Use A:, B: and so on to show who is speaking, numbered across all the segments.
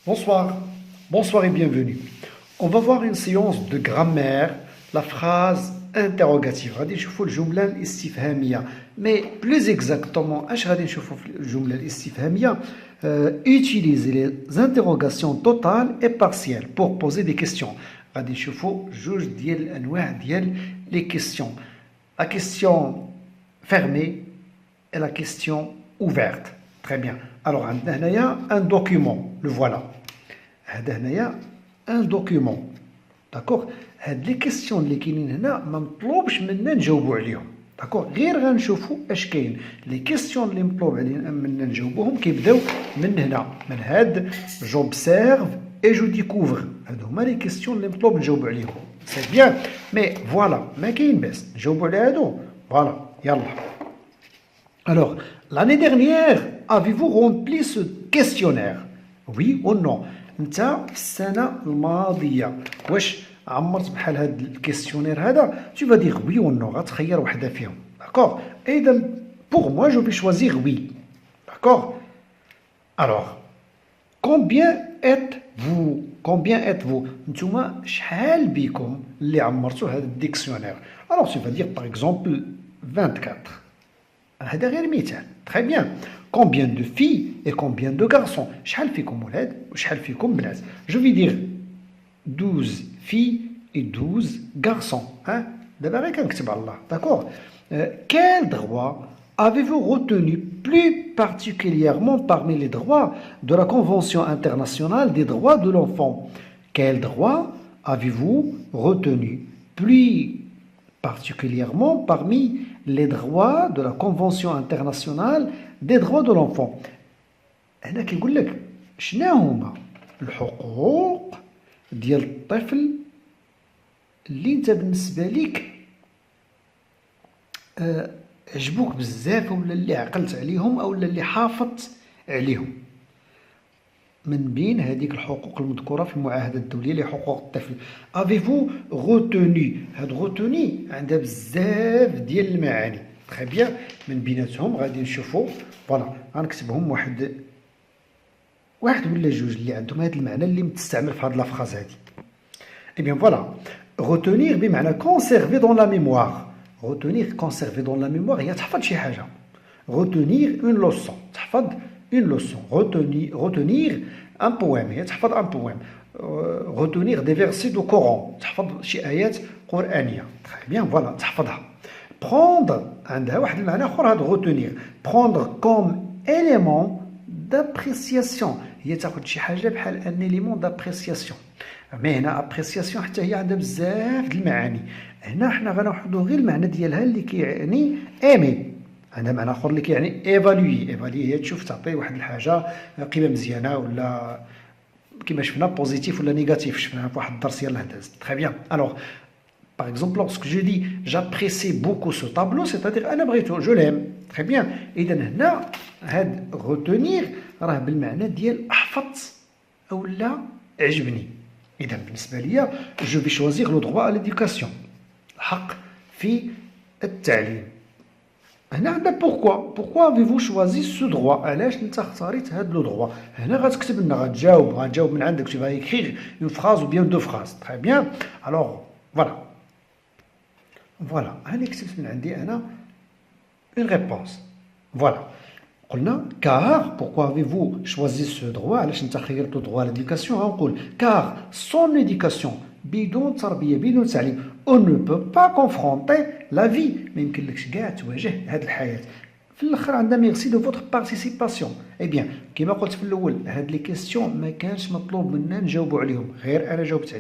A: Bonsoir, bonsoir et bienvenue. On va voir une séance de grammaire, la phrase interrogative. غادي نشوفوا الجملة الاستفهامية. Mais plus exactement, اش غادي نشوفوا في الجملة الاستفهامية؟ Utiliser les interrogations totales et partielles pour poser des questions. غادي نشوفوا جوج ديال الأنواع ديال les questions. La question fermée et la question ouverte. Très bien. Alors, il y a un document, le voilà. Il y a un document. D'accord. Les questions اللي كاينين هنا ما مطلوبش منا نجاوبوا عليهم. داكور غير غنشوفوا اش كاين لي كيسيون اللي مطلوب علينا منا نجاوبوهم كيبداو من هنا من هاد جوبسيرف اي جو ديكوفر هادو هما لي كيسيون اللي مطلوب نجاوبوا عليهم سي بيان مي فوالا ما كاين باس نجاوبوا على هادو فوالا يلا. Alors, l'année dernière, avez-vous rempli ce questionnaire? Oui ou non? انت في السنة الماضية واش عمرت بحال هاد الكيستيونير هذا؟ Tu vas dire oui ou non, غتخير وحدة فيهم. D'accord? إذا pour moi je vais choisir oui. D'accord? Alors, combien êtes-vous? Combien êtes-vous? نتوما شحال بكم اللي عمرتوا هذا الديكسيونير؟ Alors tu vas dire par exemple 24. هذا غير مثال. Très bien. Combien de filles et combien de garçons? شحال فيكم ولاد وشحال فيكم بنات؟ Je vais dire 12 filles et 12 garçons. Hein? دابا غير كنكتب على الله. D'accord? Quel droit avez-vous retenu plus particulièrement parmi les droits de la Convention internationale des droits de l'enfant? Quel droit avez-vous retenu plus particulièrement parmi les droits de la Convention internationale des droits de l'enfant. هنا كيقول لك شنو هما الحقوق ديال الطفل اللي انت بالنسبه ليك عجبوك بزاف ولا اللي عقلت عليهم او اللي حافظت عليهم من بين هذيك الحقوق المذكوره في المعاهده الدوليه لحقوق الطفل. افيفو روتوني هاد روتوني عندها بزاف ديال المعاني. تري بيان من بيناتهم غادي نشوفوا فوالا غنكتبهم واحد ولا جوج اللي عندهم هذا المعنى اللي متستعمل في هاد لافراز هادي. اي بيان فوالا روتونير بمعنى كونسيرفي دون لا ميموار. روتونير كونسيرفي دون لا ميموار هي تحفظ شي حاجه. روتونير اون لوسون تحفظ une leçon, retenir un poème, un poème. Retenir des versets du Coran, شي آيات قرآنية. Très bien, voilà, تحفظها. Prendre, عندها واحد المعنى آخر هذا retenir. Prendre comme élément d'appréciation. هي تاخذ شي حاجة بحال ان élément d'appréciation. مي هنا appréciation حتى هي عندها بزاف د المعاني. هنا حنا غناخذوا غير المعنى ديالها اللي كيعني aimer. عندها معنى اخر اللي كيعني ايفالوي هي تشوف تعطي واحد الحاجه قيمه مزيانه ولا كما شفنا بوزيتيف ولا نيجاتيف شفنا في واحد الدرس يلاه داز. تري بيان. الوغ باغ اكزومبل لورسك جو دي جابريسي بوكو سو طابلو سيتادير انا بغيتو جو ليم. تري بيان. اذا هنا هاد روتونير راه بالمعنى ديال حفظت اولا عجبني. اذا بالنسبه ليا جو في شوازيغ لو دروا ا ليدوكاسيون الحق في التعليم. هنا عندنا بوركوا avez-vous choisi ce droit علاش انت اختاريت هاد لو دروا. هنا غتكتب لنا غتجاوب من عندك tu vas écrire une phrase ou bien deux phrases. Très bien. Alors voilà انا كتبت من عندي انا une réponse. Voilà قلنا car pourquoi avez-vous choisi ce droit علاش انت خيرت لو droit à l'éducation. غنقول car son éducation بدون تربيه بدون تعليم on ne peut pas confronter la vie. ما يمكنلكش كاع تواجه هذه الحياه. في الاخر عندنا ميرسي دو فوتر بارتيسيباسيون. اي بيان كما قلت في الاول هاد لي كيسيون ما كانش مطلوب منا نجاوبوا عليهم غير انا جاوبت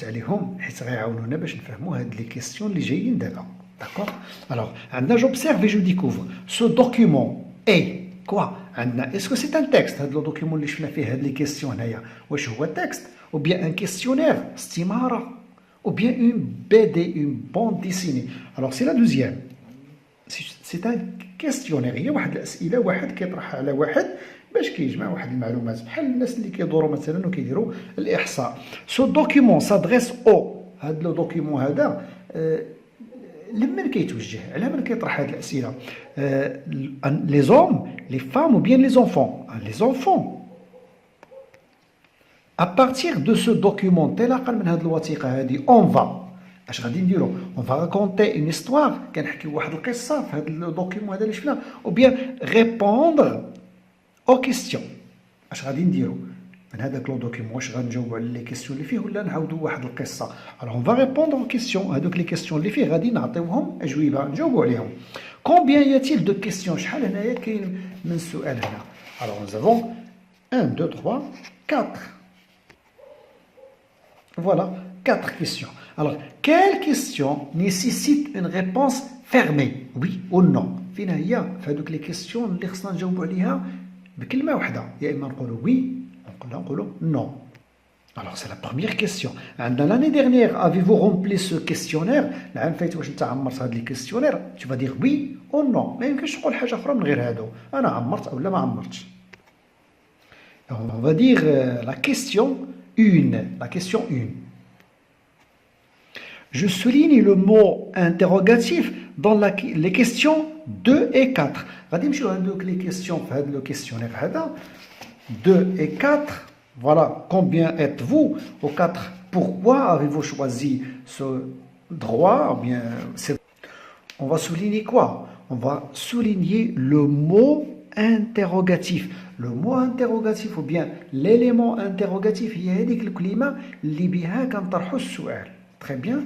A: عليهم حيت غيعاونونا باش نفهموا هاد لي كيسيون اللي جايين دابا. داكور. الوغ عندنا جوبسيرف جو ديكوفر سو دوكيومون اي كوا عندنا اسكو سي ان تيكست. هاد لو دوكيومون اللي شفنا فيه هاد لي كيسيون هنايا واش هو تيكست ou bien un questionnaire استمارة ou bien une BD une bande dessinée. Alors c'est la deuxième. C'est un questionnaire. هي واحد الأسئلة واحد كيطرحها على واحد باش كيجمع واحد المعلومات بحال الناس اللي كيدوروا مثلا وكيديروا الإحصاء. Ce document s'adresse au هاد لو دوكيومون هذا لمن كيتوجه على من كيطرح هاد الأسئلة les hommes les femmes ou bien les enfants. Les enfants À partir de ce document, on va اش غادي نديرو on va raconter une histoire كنحكيو واحد القصه في هذا الدوكيومون هذا اللي شفنا ou bien répondre aux questions اش غادي نديرو من هذاك لو دوكيومون واش غنجاوبوا على لي كيسيون اللي فيه ولا نعاودوا واحد القصه alors on va répondre aux questions هذوك لي كيسيون اللي فيه غادي نعطيوهم اجوبه نجاوبوا عليهم combien y a-t-il de questions شحال هنايا كاين من سؤال هنا alors nous avons 1 2 3 4 voilà 4 questions. Alors, quelle question nécessite une réponse fermée, oui ou non? فين هي في هذوك لي كيسيون اللي خصنا نجاوبوا عليها بكلمه واحده يا اما نقولوا oui نقولوا non. Alors c'est la première question. L'année dernière, avez-vous rempli ce questionnaire? العام فايت واش انت عمرت هذا الكيسيونير؟ tu vas dire oui ou non. ما يمكنش تقول حاجه اخرى من غير هادو انا عمرت او لا ما عمرتش. On va dire la question 1. La question 1. Je souligne le mot interrogatif dans les questions 2 et 4. غادي نمشيو هذوك les questions في هذا le questionnaire هذا 2 et 4. Voilà, combien êtes-vous? Au 4, pourquoi avez-vous choisi ce droit? Ou bien, on va souligner quoi? On va souligner le mot interrogatif. Le mot interrogatif ou bien l'élément interrogatif هي هذيك الكلمة اللي بها كنطرحوا السؤال. Très bien.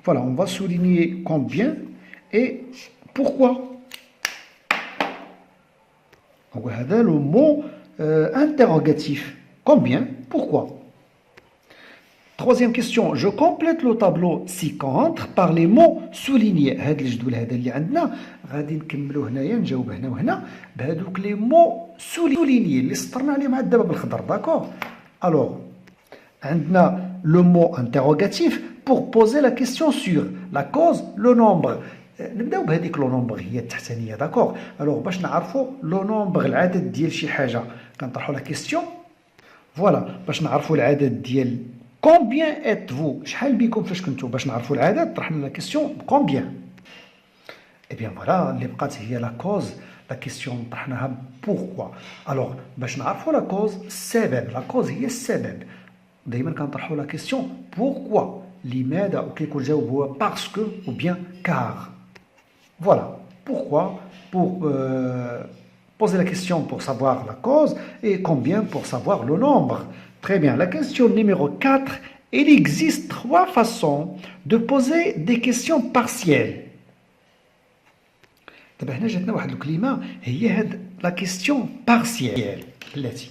A: Voilà, on va souligner combien et pourquoi. Donc, هذا le mot interrogatif. Combien? Pourquoi? Troisième question. Je complète le tableau ci-contre par les mots soulignés. هذا الجدول هذا اللي عندنا غادي نكملوا هنايا نجاوب هنا وهنا بهذوك les mots soulignés اللي سطرنا عليهم عاد دابا بالخضر. D'accord? Alors, عندنا le mot interrogatif pour poser la question sur la cause, le nombre. نبداو بهذيك لو نومبر هي التحتانيه داكوغ الوغ باش نعرفوا لو نومبر العدد ديال شي حاجه كنطرحوا لا كيسيون فوالا باش نعرفوا العدد ديال كومبيان ات فو شحال بكم فاش كنتو باش نعرفوا العدد طرحنا لا كيسيون كومبيان اي بيان فوالا اللي بقات هي لا كوز لا كيسيون طرحناها بوركوا الوغ باش نعرفوا لا كوز السبب لا كوز هي السبب دائما كنطرحوا لا كيسيون بوركوا لماذا وكيكون الجواب هو باسكو او بيان كار. Voilà pourquoi, pour poser la question pour savoir la cause et combien pour savoir le nombre. Très bien, la question numéro 4, il existe 3 façons de poser des questions partielles. دابا هنا جاتنا واحد الكلمة هي هاد la question partielle التي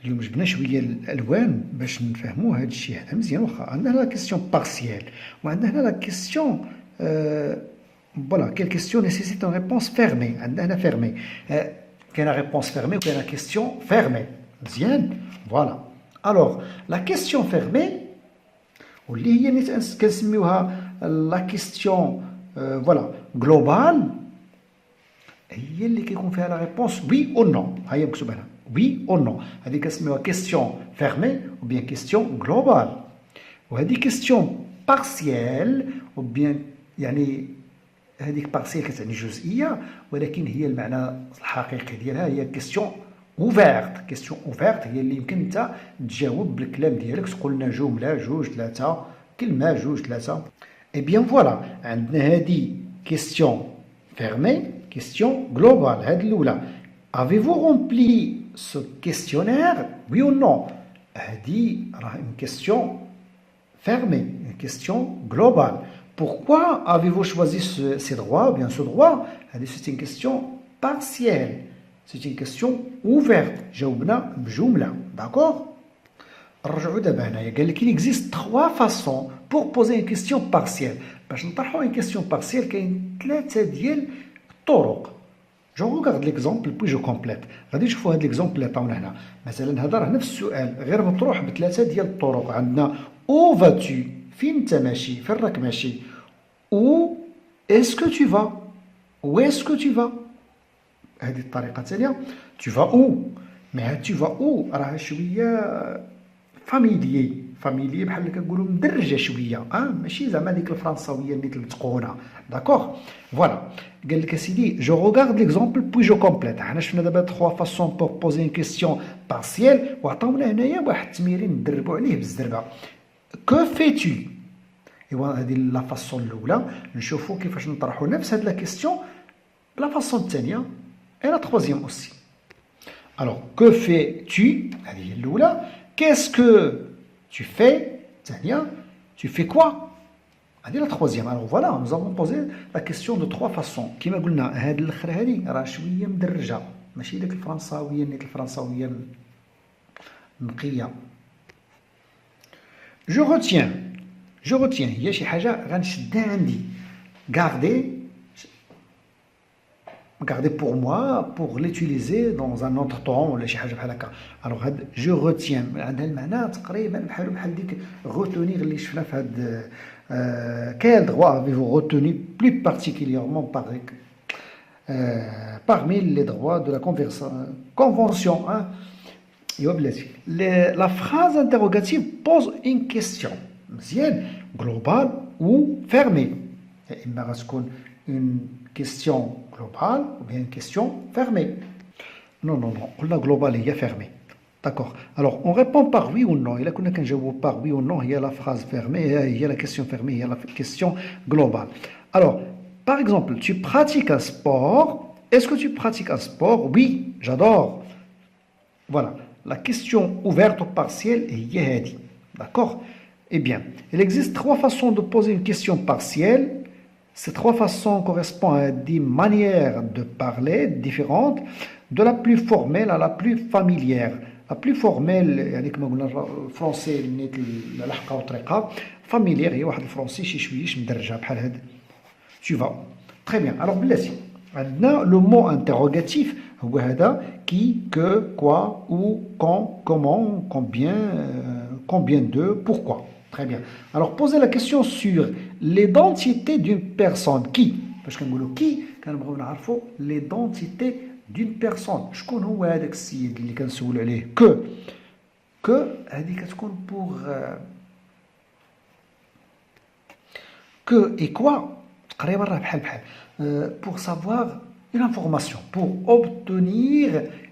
A: اليوم جبنا شوية الألوان باش نفهموا هاد الشيء هذا مزيان واخا عندنا هنا la question partielle وعندنا هنا la question voilà, quelle question nécessite une réponse fermée? عندنا fermée. Quelle réponse fermée ou quelle question fermée? Bien, voilà. Alors, la question fermée, واللي هي كنسميوها la question voilà, globale, هي اللي كيكون فيها la réponse oui ou non. هي مكتوبة هنا. Oui ou non. هذه كنسميوها question fermée ou bien question globale. وهذه question partielle ou bien يعني هذيك بارسيل كتعني جزئيه ولكن هي المعنى الحقيقي ديالها هي كيستيون اوفيرت كيستيون اوفيرت هي اللي يمكن انت تجاوب بالكلام ديالك تقول لنا جمله جوج ثلاثه كلمه جوج ثلاثه اي بيان فوالا عندنا هذه كيستيون فيرمي كيستيون جلوبال هذه الاولى avez-vous rempli ce questionnaire oui ou non هذه راه une question fermée une question globale. Pourquoi avez-vous choisi ces droits? Bien, ce droit, c'est une question partielle. C'est une question ouverte. جاوبنا بجملة. D'accord? نرجعوا دابا هنايا قال لك il existe 3 façons pour poser une question partielle. باش نطرحوا une question partielle كاين 3 ديال الطرق. Je regarde l'exemple puis je complète. غادي نشوفوا هذا l'exemple اللي عطاونا هنا. مثلا هذا راه نفس السؤال غير مطروح ب3 ديال الطرق. عندنا où vas-tu? فين انت ماشي فين راك ماشي où est-ce que tu vas où est-ce que tu vas هذه الطريقه الثانيه tu vas où mais tu vas où راه شويه فاميليي فاميلي بحال كنقولوا مدرجه شويه ماشي زعما ديك الفرنساويه اللي تلتقونا داكوغ فوالا قال لك اسيدي جو روغارد ليكزومبل بوي جو كومبليت حنا شفنا دابا 3 فاسون بور بوزي اون كيسيون بارسيال وعطاونا هنايا واحد التمرين ندربوا عليه بالزربه كو فيتي ايوا هذه لا فاسون الاولى نشوفوا كيفاش نطرحوا نفس هاد لا كيسيون لا فاسون الثانيه اي لا تروازيام اوسي alors que fais-tu هذه هي الاولى qu'est-ce que tu fais الثانيه tu fais quoi هذه لا troisième alors voilà nous avons posé la question de 3 façons كما قلنا هاد الاخر هذه راه شويه مدرجه ماشي ديك الفرنساويه نيت الفرنساويه نقيه je retiens هي شي حاجه غنشدها عندي garder pour moi pour l'utiliser dans un autre temps ولا شي حاجه بحال هكا alors هاد je retiens عندها المعنى تقريبا بحال ديك retenir اللي شفنا في هاد quel droit avez-vous retenu plus particulièrement parmi les droits de la convention ايوا بلاتي la phrase interrogative pose une question مزيان globale ou fermée يا اما غتكون une question globale ou bien une question fermée. Non, قلنا globale هي fermée. D'accord. Alors, on répond par oui ou non. Et là, quand on joue par oui ou non, il y a la phrase fermée, il y a la question fermée, il y a la question globale. Alors, par exemple, tu pratiques un sport. Est-ce que tu pratiques un sport? Oui, j'adore. Voilà. La question ouverte au partiel est yehadi. D'accord? Eh bien, il existe 3 façons de poser une question partielle. Ces 3 façons correspondent à des manières de parler différentes, de la plus formelle à la plus familière. La plus formelle, يعني كما قلنا الفرنسي نيت اللحقه والطريقه familière هي واحد الفرنسي شي شويش مدرجه بحال هذا. Tu vas. Très bien. Alors بلاتي عندنا le mot interrogatif هو هذا qui, que, quoi, où, quand, comment, combien de, pourquoi. Très bien. Alors, posez la question sur l'identité d'une personne. Qui? Parce qu'on dit qui, quand on a l'identité d'une personne. شكون هو هذاك السيد اللي كنسولوا عليه que هذه كتكون pour que et quoi تقريبا راه بحال pour savoir une information pour obtenir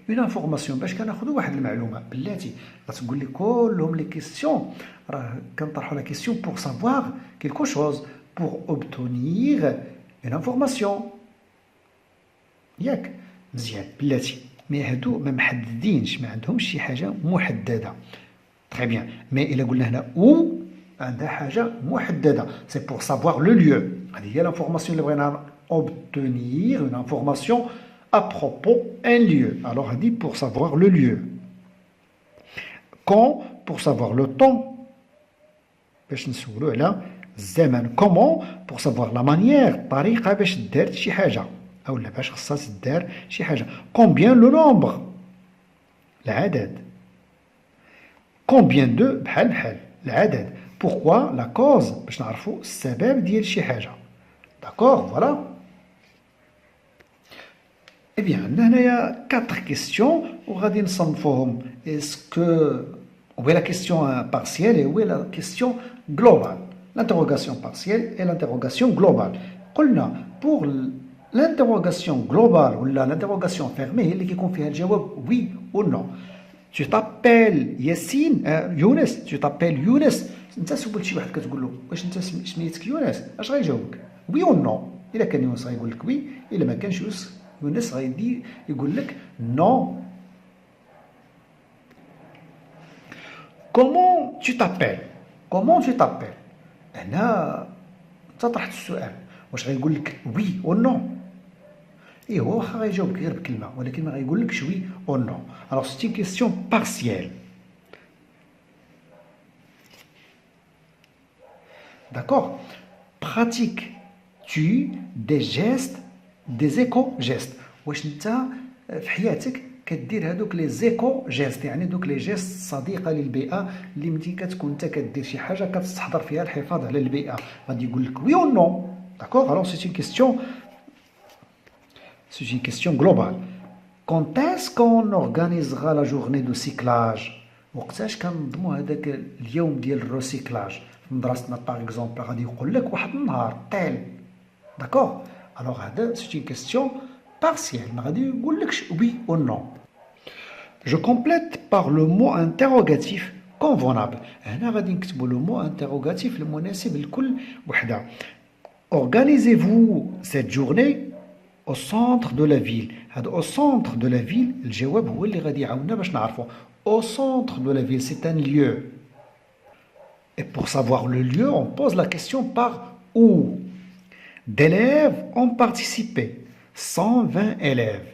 A: une information باش كناخذوا واحد المعلومه بلاتي غتقول لي كلهم لي كيسيون راه كنطرحوا لا كيسيون pour savoir quelque chose pour obtenir une information ياك مزيان بلاتي مي هادو ما محددينش ما عندهمش شي حاجه محدده تري بيان مي الا قلنا هنا او عندها حاجه محدده سي pour savoir le lieu هذه هي لانفورماسيون اللي بغينا obtenir une information à propos un lieu. Alors, on dit pour savoir le lieu. Quand, pour savoir le temps. Comment, pour savoir la manière. طريقة باش دارت شي حاجة. أو لا باش خصها تدار شي حاجة. Combien le nombre. العدد. Combien de بحال العدد. Pourquoi la cause باش نعرفوا السبب ديال شي حاجة. D'accord, voilà. Eh bien, il y a 4 questions. Est-ce que où est la question partielle et où est la question globale? L'interrogation partielle et l'interrogation globale. Pour l'interrogation globale ou l'interrogation fermée, il y a oui ou non. Tu t'appelles Yassine, Younes, tu t'appelles Younes. انت سولت شي واحد كتقول له واش انت سميتك يونس اش غيجاوبك وي او نو الا كان يونس غيقول لك وي الا ما كانش يونس غيدي يقول لك نو كومون tu t'appelles هنا انت طرحت السؤال واش غيقول لك وي او نو ايه هو واخا غيجاوبك غير بكلمه ولكن ما غيقول لكش وي او نو alors c'est une question partielle. D'accord? Pratiques-tu des gestes, des éco-gestes? واش انت في حياتك كدير هذوك لي زيكو جيست يعني دوك لي جيست صديقه للبيئه اللي ملي كتكون انت كدير شي حاجه كتستحضر فيها الحفاظ على البيئه غادي يقول لك وي او نو داكور alors c'est une question globale. Quand est-ce qu'on organisera la journée de cyclage? وقتاش كنظموا هذاك اليوم ديال الريسيكلاج في مدرستنا باغ اكزومبل غادي يقول لك واحد النهار تال داكوغ الوغ هذا سي اون كيستيون بارسيال ما غادي يقول لكش وي او نو. Je complète par le mot interrogatif convenable. هنا غادي نكتبوا le mot interrogatif المناسب لكل وحده. Organisez-vous cette journée au centre de la ville. هذا au centre de la ville الجواب هو اللي غادي يعاوننا باش نعرفوا. Au centre de la ville, c'est un lieu. Et pour savoir le lieu, on pose la question par où. D'élèves ont participé. 120 élèves.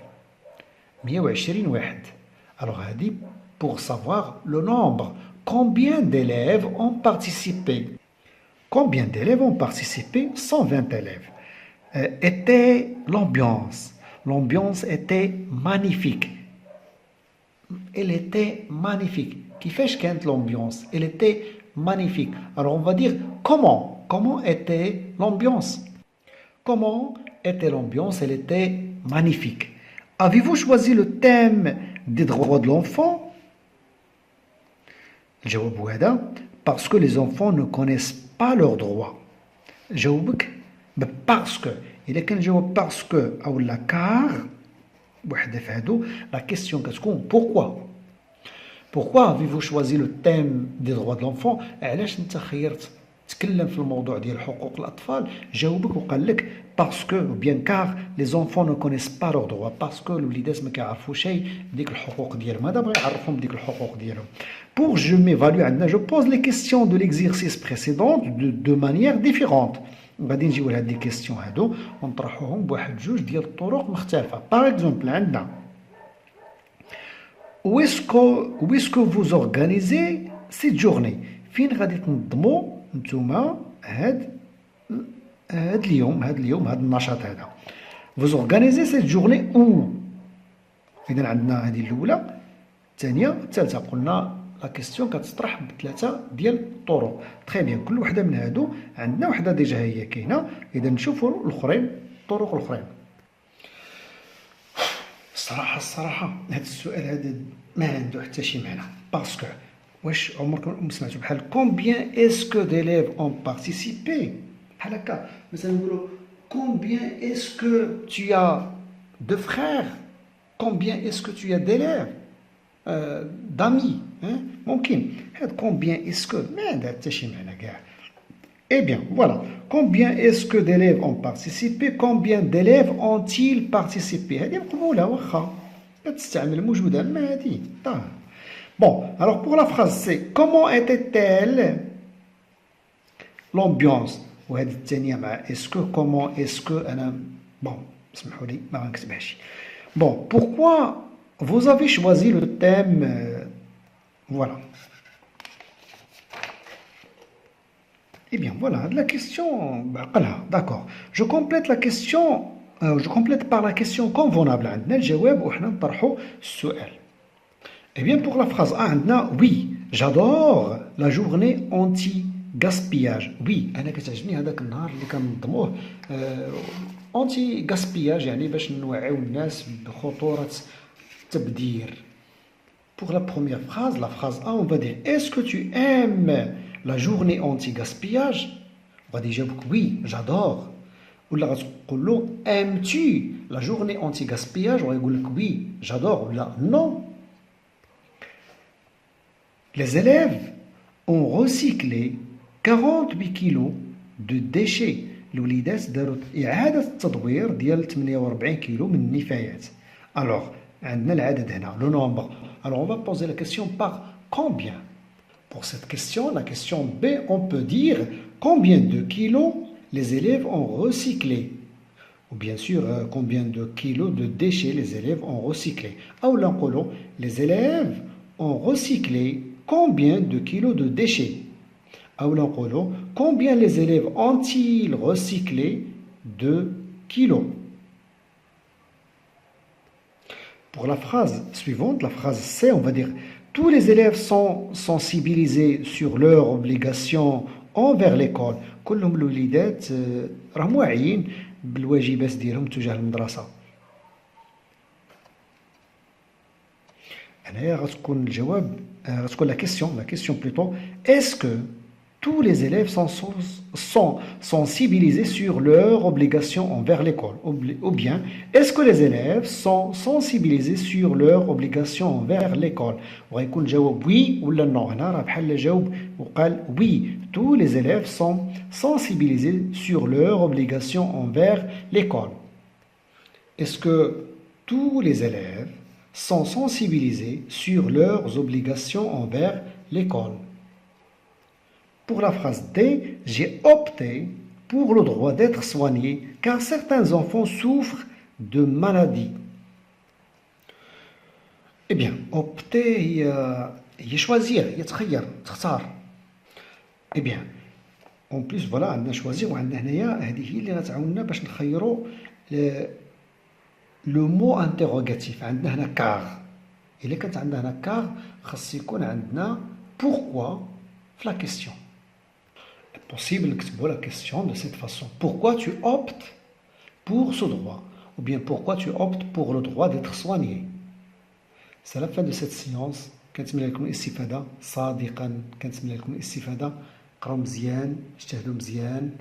A: 120 واحد. Alors, on a dit pour savoir le nombre. Combien d'élèves ont participé? Combien d'élèves ont participé? 120 élèves. Était l'ambiance. L'ambiance était magnifique. Elle était magnifique. كيفاش كانت l'ambiance? Elle était magnifique. Alors, on va dire comment? Comment était l'ambiance? Comment était l'ambiance? Elle était magnifique. Avez-vous choisi le thème des droits de l'enfant? الجواب هو هذا parce que les enfants ne connaissent pas leurs droits. جاوبك parce que. إذا كان الجواب parce que أو لا car وحدة في هادو la question كتكون pourquoi? Pourquoi avez-vous choisi le thème des droits de l'enfant? علاش انت خيرت تكلم في الموضوع ديال حقوق الأطفال؟ جاوبك وقال لك parce que ou bien car les enfants ne connaissent pas leurs droits parce que الوليدات ما كيعرفوا شيء بديك الحقوق ديالهم هذا بغى يعرفهم بديك الحقوق ديالهم. Pour je m'évalue عندنا je pose les questions de l'exercice précédent de manière différente. غادي نجيو لهاد لي كيستيون هادو ونطرحوهم بواحد جوج ديال الطرق مختلفة. باغ اكزومبل عندنا Où est-ce que vous organisez cette journée? فين غادي تنظموا نتوما هاد اليوم هاد النشاط هذا. Vous organisez cette journée où? إذا عندنا هذه الأولى الثانية الثالثة. قلنا لا كيستيون كتطرح بثلاثة ديال الطرق. تري بيان كل وحدة من هادو عندنا وحدة ديجا هي كاينة. إذا نشوفوا الآخرين الطرق الآخرين. الصراحة هذا السؤال هذا ما عنده حتى شي معنى باسكو واش عمركم سمعتوا بحال combien est-ce que d'élèves ont participé بحال هكا مثلا نقولوا combien est-ce que tu as de frères combien est-ce que tu as d'élèves d'amis ممكن هاد combien est-ce que ما عندها حتى شي معنى كاع. Eh bien, voilà. Combien est-ce que d'élèves ont participé? Combien d'élèves ont-ils participé? هذه مقبولة واخا كتستعمل موجودة ما هذه طاهر. Bon, alors pour la phrase c'est comment était-elle l'ambiance؟ وهذه الثانية مع est-ce que comment est-ce que أنا bon اسمحوا لي ما غنكتبهاش. Bon, pourquoi vous avez choisi le thème voilà. Eh bien, voilà, la question, d'accord. Je complète la question, je complète par la question convenable. عندنا الجواب وحنا نطرحوا السؤال. Eh bien, pour la phrase A, عندنا oui, j'adore la journée anti-gaspillage. Oui, أنا كتعجبني هذاك النهار اللي كنظموه anti gaspillage يعني باش نوعيو الناس بخطورة التبذير. Pour la première phrase, la phrase A, on va dire est-ce que tu aimes la journée anti-gaspillage? On va dire oui, j'adore. Ou là, aimes-tu la journée anti-gaspillage? On va dire oui, j'adore. Ou là, non. Les élèves ont recyclé 48 kilos de déchets. الوليدات داروا إعادة التدوير ديال 48 كيلو من النفايات. Alors, عندنا العدد هنا, le nombre. Alors, on va poser la question par combien? Pour cette question, la question B, on peut dire combien de kilos les élèves ont recyclé. Ou bien sûr, combien de kilos de déchets les élèves ont recyclé. Ou l'encolon, les élèves ont recyclé combien de kilos de déchets. Ou l'encolon, combien les élèves ont-ils recyclé de kilos. Pour la phrase suivante, la phrase C, on va dire tous les élèves sont sensibilisés sur leurs obligations envers l'école. كلهم الوليدات راهم واعيين بالواجبات ديالهم تجاه المدرسة. هنايا غتكون الجواب غتكون la question plutôt, est-ce que tous les élèves sont sensibilisés sur leurs obligations envers l'école, ou bien est-ce que les élèves sont sensibilisés sur leurs obligations envers l'école. وغيكون الجواب oui ولا non. هنا راه بحال جاوب وقال oui, tous les élèves sont sensibilisés sur leurs obligations envers l'école. Est-ce que tous les élèves sont sensibilisés sur leurs obligations envers l'école. Pour la phrase D, j'ai opté pour le droit d'être soigné car certains enfants souffrent de maladies. Eh bien, opter هي choisir, هي تخير, تختار. Eh bien, en plus voilà, عندنا choisir وعندنا هنايا هذه هي اللي غتعاوننا باش نخيروا لو مو انتروغاتيف. عندنا هنا كار، الا كانت عندنا هنا كار خاص يكون عندنا pourquoi في لا كيسيون. possible نكتبوا la question de cette façon. Pourquoi tu optes pour ce droit? Ou bien pourquoi tu optes pour le droit d'être soigné? C'est la fin de cette séance. كنتمنى لكم الاستفادة صادقا، كنتمنى لكم الاستفادة. قراو مزيان، اجتهدوا مزيان.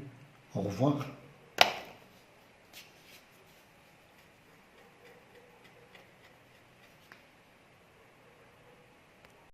A: au revoir.